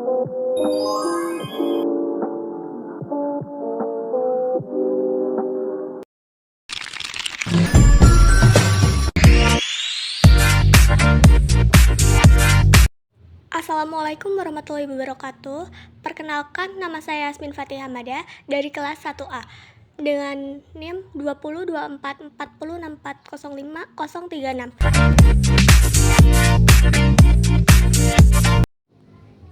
Assalamualaikum warahmatullahi wabarakatuh. Perkenalkan, nama saya Yasmin Fatih Hamada dari kelas 1A dengan NIM 202440640536.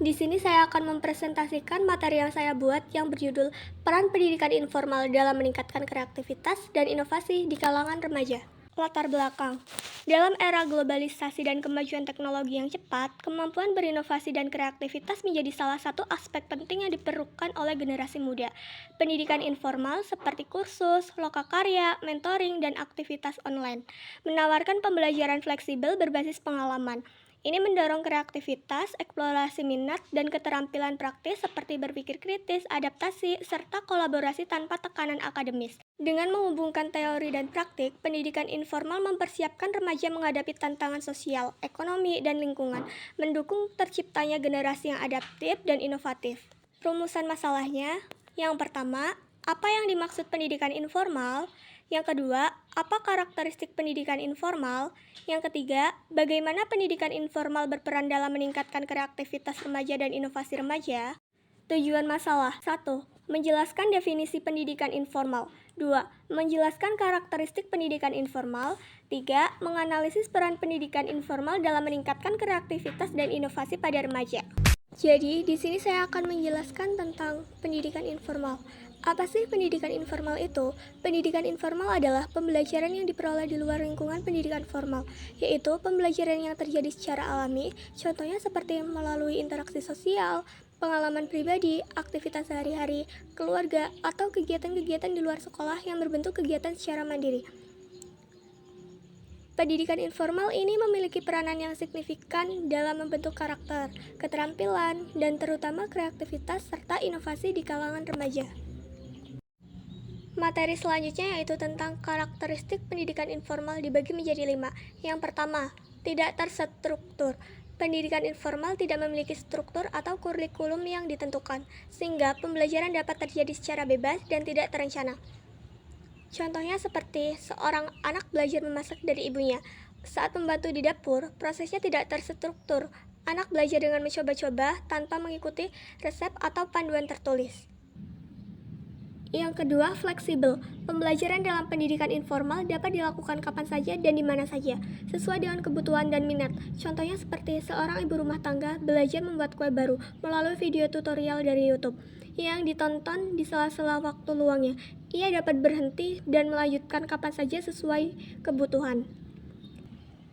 Di sini saya akan mempresentasikan materi yang saya buat yang berjudul Peran Pendidikan Informal dalam Meningkatkan Kreativitas dan Inovasi di Kalangan Remaja. Latar belakang. Dalam era globalisasi dan kemajuan teknologi yang cepat, kemampuan berinovasi dan kreativitas menjadi salah satu aspek penting yang diperlukan oleh generasi muda. Pendidikan informal seperti kursus, lokakarya, mentoring, dan aktivitas online menawarkan pembelajaran fleksibel berbasis pengalaman. Ini mendorong kreativitas, eksplorasi minat, dan keterampilan praktis seperti berpikir kritis, adaptasi, serta kolaborasi tanpa tekanan akademis. Dengan menghubungkan teori dan praktik, pendidikan informal mempersiapkan remaja menghadapi tantangan sosial, ekonomi, dan lingkungan, mendukung terciptanya generasi yang adaptif dan inovatif. Rumusan masalahnya, yang pertama, apa yang dimaksud pendidikan informal? Yang kedua, apa karakteristik pendidikan informal? Yang ketiga, bagaimana pendidikan informal berperan dalam meningkatkan kreativitas remaja dan inovasi remaja? Tujuan masalah. 1. Menjelaskan definisi pendidikan informal. 2. Menjelaskan karakteristik pendidikan informal. 3. Menganalisis peran pendidikan informal dalam meningkatkan kreativitas dan inovasi pada remaja. Jadi, di sini saya akan menjelaskan tentang pendidikan informal. Apa sih pendidikan informal itu? Pendidikan informal adalah pembelajaran yang diperoleh di luar lingkungan pendidikan formal, yaitu pembelajaran yang terjadi secara alami, contohnya seperti melalui interaksi sosial, pengalaman pribadi, aktivitas sehari-hari, keluarga, atau kegiatan-kegiatan di luar sekolah yang berbentuk kegiatan secara mandiri. Pendidikan informal ini memiliki peranan yang signifikan dalam membentuk karakter, keterampilan, dan terutama kreativitas serta inovasi di kalangan remaja. Materi selanjutnya yaitu tentang karakteristik pendidikan informal dibagi menjadi 5. Yang pertama, tidak terstruktur. Pendidikan informal tidak memiliki struktur atau kurikulum yang ditentukan, sehingga pembelajaran dapat terjadi secara bebas dan tidak terencana. Contohnya seperti seorang anak belajar memasak dari ibunya. Saat membantu di dapur, prosesnya tidak terstruktur. Anak belajar dengan mencoba-coba tanpa mengikuti resep atau panduan tertulis. Yang kedua, fleksibel. Pembelajaran dalam pendidikan informal dapat dilakukan kapan saja dan di mana saja, sesuai dengan kebutuhan dan minat. Contohnya seperti seorang ibu rumah tangga belajar membuat kue baru melalui video tutorial dari YouTube yang ditonton di sela-sela waktu luangnya. Ia dapat berhenti dan melanjutkan kapan saja sesuai kebutuhan.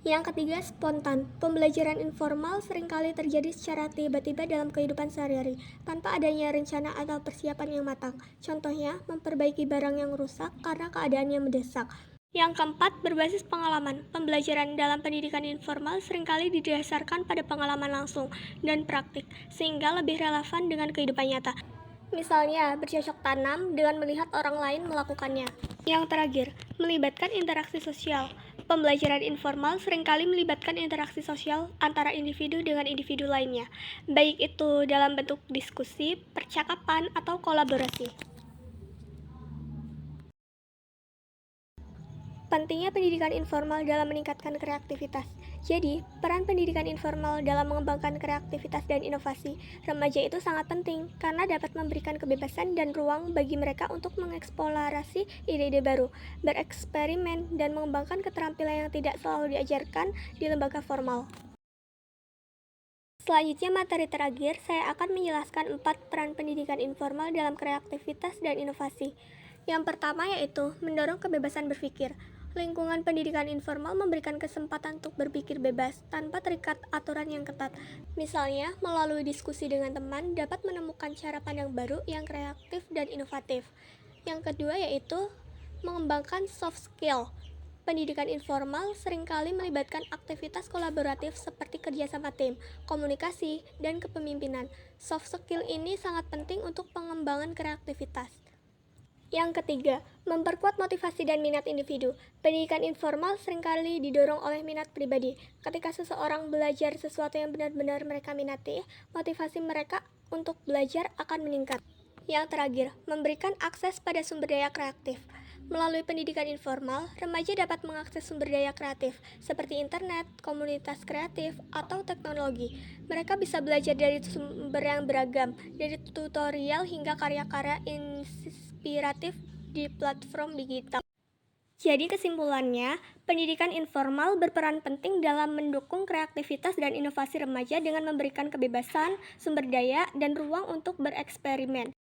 Yang ketiga, spontan. Pembelajaran informal seringkali terjadi secara tiba-tiba dalam kehidupan sehari-hari, tanpa adanya rencana atau persiapan yang matang. Contohnya, memperbaiki barang yang rusak karena keadaannya mendesak. Yang keempat, berbasis pengalaman. Pembelajaran dalam pendidikan informal seringkali didasarkan pada pengalaman langsung dan praktik, sehingga lebih relevan dengan kehidupan nyata. Misalnya, bercocok tanam dengan melihat orang lain melakukannya. Yang terakhir, melibatkan interaksi sosial. Pembelajaran informal seringkali melibatkan interaksi sosial antara individu dengan individu lainnya, baik itu dalam bentuk diskusi, percakapan, atau kolaborasi. Pentingnya pendidikan informal dalam meningkatkan kreativitas. Jadi, peran pendidikan informal dalam mengembangkan kreativitas dan inovasi remaja itu sangat penting karena dapat memberikan kebebasan dan ruang bagi mereka untuk mengeksplorasi ide-ide baru, bereksperimen, dan mengembangkan keterampilan yang tidak selalu diajarkan di lembaga formal. Selanjutnya, materi terakhir, saya akan menjelaskan 4 peran pendidikan informal dalam kreativitas dan inovasi. Yang pertama yaitu mendorong kebebasan berpikir. Lingkungan pendidikan informal memberikan kesempatan untuk berpikir bebas tanpa terikat aturan yang ketat. Misalnya, melalui diskusi dengan teman dapat menemukan cara pandang baru yang kreatif dan inovatif. Yang kedua yaitu mengembangkan soft skill. Pendidikan informal seringkali melibatkan aktivitas kolaboratif seperti kerjasama tim, komunikasi, dan kepemimpinan. Soft skill ini sangat penting untuk pengembangan kreativitas. Yang ketiga, memperkuat motivasi dan minat individu. Pendidikan informal seringkali didorong oleh minat pribadi. Ketika seseorang belajar sesuatu yang benar-benar mereka minati, motivasi mereka untuk belajar akan meningkat. Yang terakhir, memberikan akses pada sumber daya kreatif. Melalui pendidikan informal, remaja dapat mengakses sumber daya kreatif seperti internet, komunitas kreatif, atau teknologi. Mereka bisa belajar dari sumber yang beragam, dari tutorial hingga karya-karya inspiratif di platform digital. Jadi kesimpulannya, pendidikan informal berperan penting dalam mendukung kreativitas dan inovasi remaja dengan memberikan kebebasan, sumber daya, dan ruang untuk bereksperimen.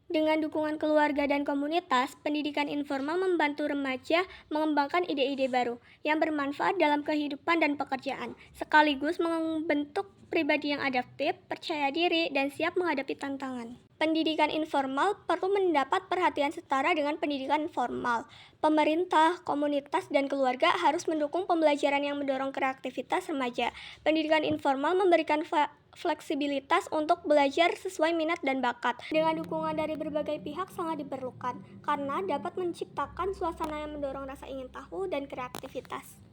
Dengan dukungan keluarga dan komunitas, pendidikan informal membantu remaja mengembangkan ide-ide baru yang bermanfaat dalam kehidupan dan pekerjaan, sekaligus membentuk pribadi yang adaptif, percaya diri, dan siap menghadapi tantangan. Pendidikan informal perlu mendapat perhatian setara dengan pendidikan formal. Pemerintah, komunitas, dan keluarga harus mendukung pembelajaran yang mendorong kreativitas remaja. Pendidikan informal memberikan fleksibilitas untuk belajar sesuai minat dan bakat. Dengan dukungan dari berbagai pihak sangat diperlukan, karena dapat menciptakan suasana yang mendorong rasa ingin tahu dan kreativitas.